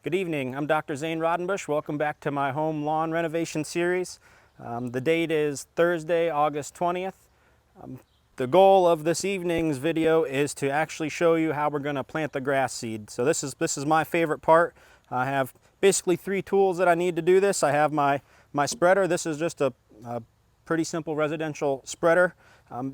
Good evening, I'm Dr. Zane Raudenbush. Welcome back to my home lawn renovation series. The date is Thursday, August 20th. The goal of this evening's video is to actually show you how we're going to plant the grass seed. So this is my favorite part. I have basically three tools that I need to do this. I have my spreader. This is just a pretty simple residential spreader.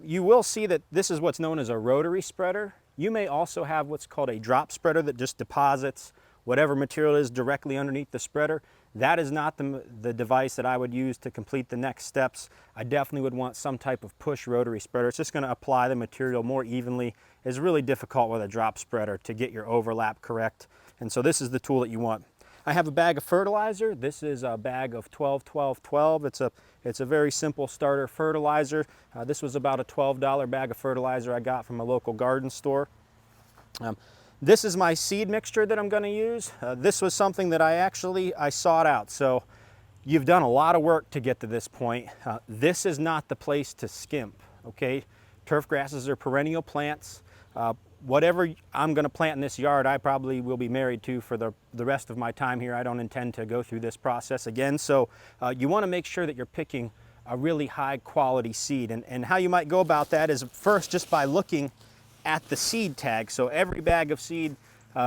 You will see that this is what's known as a rotary spreader. You may also have what's called a drop spreader that just deposits whatever material is directly underneath the spreader. That is not the device that I would use to complete the next steps. I definitely would want some type of push rotary spreader. It's just going to apply the material more evenly. It's really difficult with a drop spreader to get your overlap correct. And so this is the tool that you want. I have a bag of fertilizer. This is a bag of 12-12-12. It's a very simple starter fertilizer. This was about a $12 bag of fertilizer I got from a local garden store. This is my seed mixture that I'm going to use. This was something that I sought out. So you've done a lot of work to get to this point. This is not the place to skimp, okay? Turf grasses are perennial plants. Whatever I'm going to plant in this yard, I probably will be married to for the rest of my time here. I don't intend to go through this process again. So you want to make sure that you're picking a really high quality seed. And how you might go about that is first just by looking at the seed tag. So every bag of seed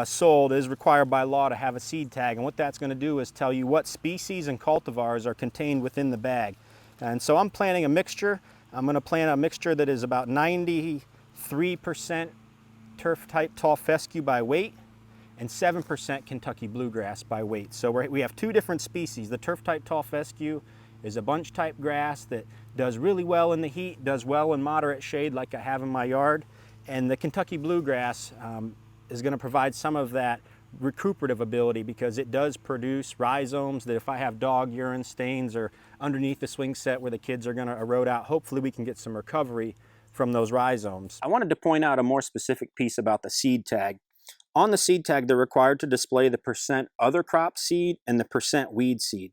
sold is required by law to have a seed tag, and what that's going to do is tell you what species and cultivars are contained within the bag. And so I'm planting a mixture. I'm going to plant a mixture that is about 93% turf type tall fescue by weight and 7% Kentucky bluegrass by weight. So we have two different species. The turf type tall fescue is a bunch type grass that does really well in the heat, does well in moderate shade like I have in my yard. And the Kentucky bluegrass is going to provide some of that recuperative ability because it does produce rhizomes that if I have dog urine stains or underneath the swing set where the kids are going to erode out, hopefully we can get some recovery from those rhizomes. I wanted to point out a more specific piece about the seed tag. On the seed tag, they're required to display the percent other crop seed and the percent weed seed.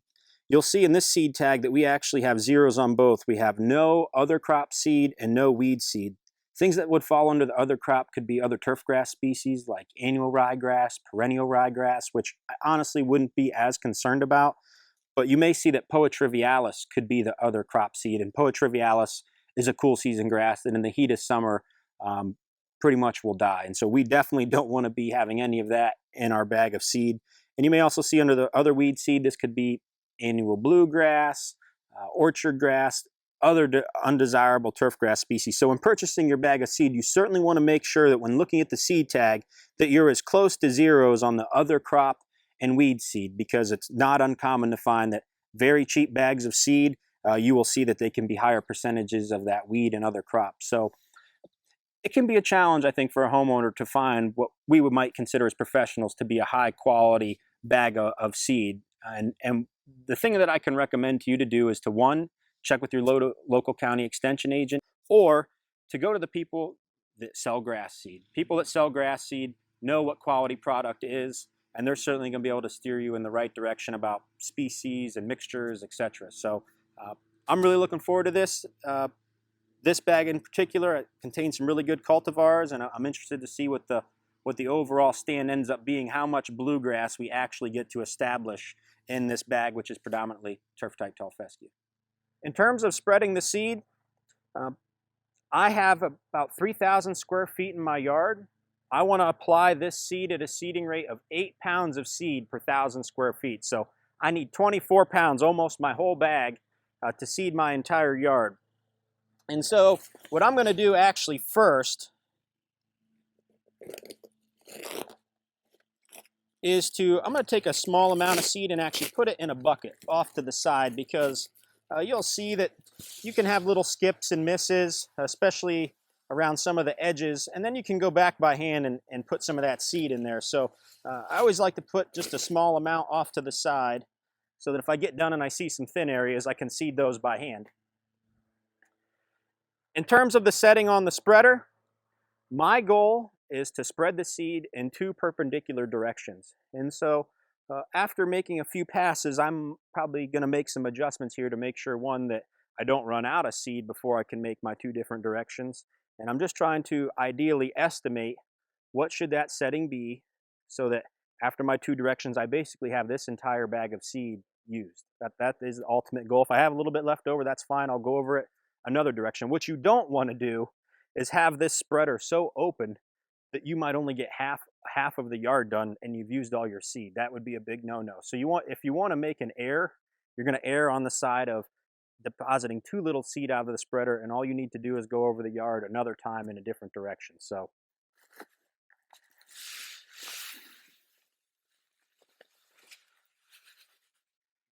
You'll see in this seed tag that we actually have zeros on both. We have no other crop seed and no weed seed. Things that would fall under the other crop could be other turf grass species like annual ryegrass, perennial ryegrass, which I honestly wouldn't be as concerned about. But you may see that Poa trivialis could be the other crop seed, and Poa trivialis is a cool season grass that in the heat of summer pretty much will die. And so we definitely don't want to be having any of that in our bag of seed. And you may also see under the other weed seed, this could be annual bluegrass, orchard grass, other undesirable turf grass species. So when purchasing your bag of seed, you certainly want to make sure that when looking at the seed tag that you're as close to zeros on the other crop and weed seed, because it's not uncommon to find that very cheap bags of seed, you will see that they can be higher percentages of that weed and other crops. So it can be a challenge, I think, for a homeowner to find what we might consider as professionals to be a high quality bag of seed. And the thing that I can recommend to you to do is to, one, check with your local county extension agent, or to go to the people that sell grass seed. People that sell grass seed know what quality product is, and they're certainly going to be able to steer you in the right direction about species and mixtures, etc. So I'm really looking forward to this. This bag in particular, it contains some really good cultivars, and I'm interested to see what the overall stand ends up being, how much bluegrass we actually get to establish in this bag, which is predominantly turf type tall fescue. In terms of spreading the seed, I have about 3,000 square feet in my yard. I want to apply this seed at a seeding rate of 8 pounds of seed per 1,000 square feet. So I need 24 pounds, almost my whole bag, to seed my entire yard. And so what I'm going to do actually first is I'm going to take a small amount of seed and actually put it in a bucket off to the side, because you'll see that you can have little skips and misses, especially around some of the edges, and then you can go back by hand and put some of that seed in there. So I always like to put just a small amount off to the side so that if I get done and I see some thin areas, I can seed those by hand. In terms of the setting on the spreader, my goal is to spread the seed in 2 perpendicular directions. And so after making a few passes, I'm probably going to make some adjustments here to make sure, one, that I don't run out of seed before I can make my 2 different directions. And I'm just trying to ideally estimate what should that setting be so that after my 2 directions, I basically have this entire bag of seed used. That is the ultimate goal. If I have a little bit left over, that's fine. I'll go over it another direction. What you don't want to do is have this spreader so open that you might only get half of the yard done and you've used all your seed. That would be a big no-no. So if you want to make an error, you're going to err on the side of depositing too little seed out of the spreader, and all you need to do is go over the yard another time in a different direction. So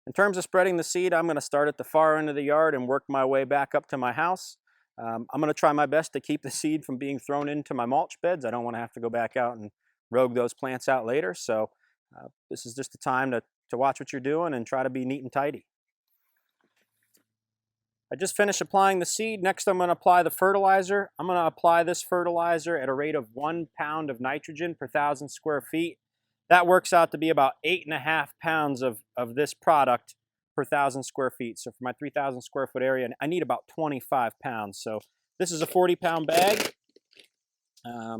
in terms of spreading the seed, I'm going to start at the far end of the yard and work my way back up to my house. I'm going to try my best to keep the seed from being thrown into my mulch beds. I don't want to have to go back out and rogue those plants out later. So this is just the time to watch what you're doing and try to be neat and tidy. I just finished applying the seed. Next, I'm going to apply the fertilizer. I'm going to apply this fertilizer at a rate of 1 pound of nitrogen per 1,000 square feet. That works out to be about 8.5 pounds of this product per 1,000 square feet. So for my 3,000 square foot area, I need about 25 pounds. So this is a 40-pound bag. I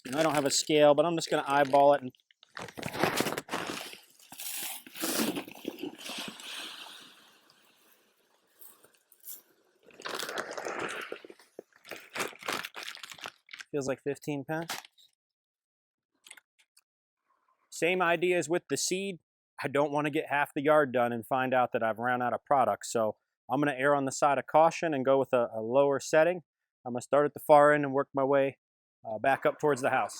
don't have a scale, but I'm just going to eyeball it. And feels like 15 pounds. Same idea as with the seed. I don't want to get half the yard done and find out that I've run out of product. So I'm going to err on the side of caution and go with a lower setting. I'm going to start at the far end and work my way back up towards the house.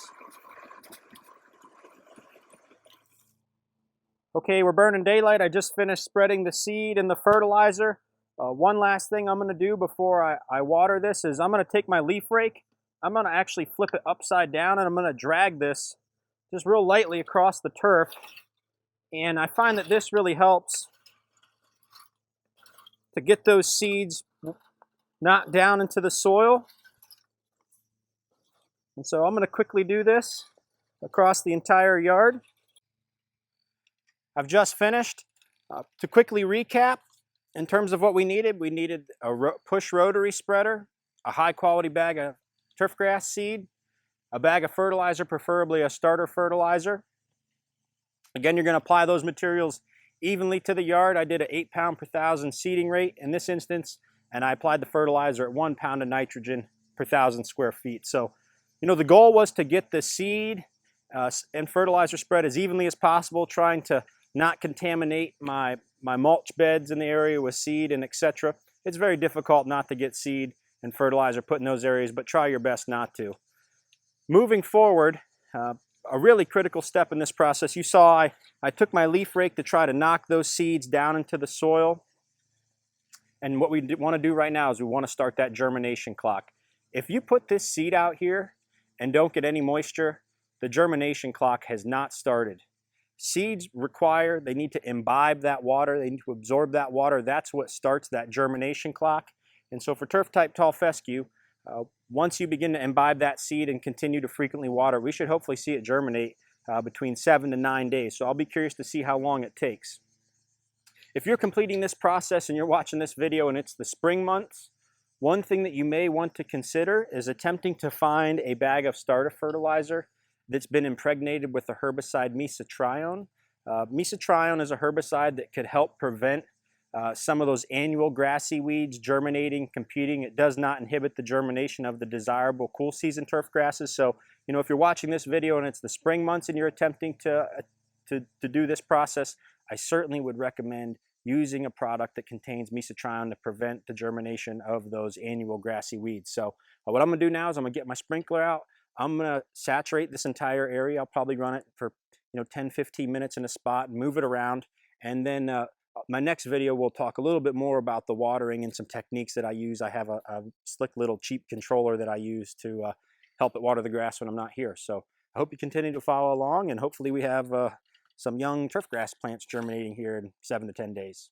Okay, we're burning daylight. I just finished spreading the seed and the fertilizer. One last thing I'm going to do before I water this is I'm going to take my leaf rake. I'm going to actually flip it upside down, and I'm going to drag this just real lightly across the turf. And I find that this really helps to get those seeds knocked down into the soil. And so I'm going to quickly do this across the entire yard. I've just finished. To quickly recap, in terms of what we needed a push rotary spreader, a high quality bag of turfgrass seed, a bag of fertilizer, preferably a starter fertilizer. Again, you're going to apply those materials evenly to the yard. I did an 8 pound per 1,000 seeding rate in this instance, and I applied the fertilizer at 1 pound of nitrogen per 1,000 square feet. So, the goal was to get the seed and fertilizer spread as evenly as possible, trying to not contaminate my mulch beds in the area with seed and etc. It's very difficult not to get seed and fertilizer put in those areas, but try your best not to. Moving forward, a really critical step in this process, you saw I took my leaf rake to try to knock those seeds down into the soil. And what we want to do right now is we want to start that germination clock. If you put this seed out here and don't get any moisture, the germination clock has not started. Seeds they need to imbibe that water, they need to absorb that water. That's what starts that germination clock. And so for turf type tall fescue, once you begin to imbibe that seed and continue to frequently water, we should hopefully see it germinate between 7 to 9 days. So I'll be curious to see how long it takes. If you're completing this process and you're watching this video and it's the spring months, one thing that you may want to consider is attempting to find a bag of starter fertilizer that's been impregnated with the herbicide MESOTRIONE. MESOTRIONE is a herbicide that could help prevent some of those annual grassy weeds germinating, competing. It does not inhibit the germination of the desirable cool season turf grasses. So, if you're watching this video and it's the spring months and you're attempting to do this process, I certainly would recommend using a product that contains MESOTRIONE to prevent the germination of those annual grassy weeds. So what I'm going to do now is I'm going to get my sprinkler out. I'm going to saturate this entire area. I'll probably run it for 10-15 minutes in a spot and move it around. And then my next video will talk a little bit more about the watering and some techniques that I use. I have a slick little cheap controller that I use to help it water the grass when I'm not here. So I hope you continue to follow along, and hopefully we have some young turfgrass plants germinating here in 7 to 10 days.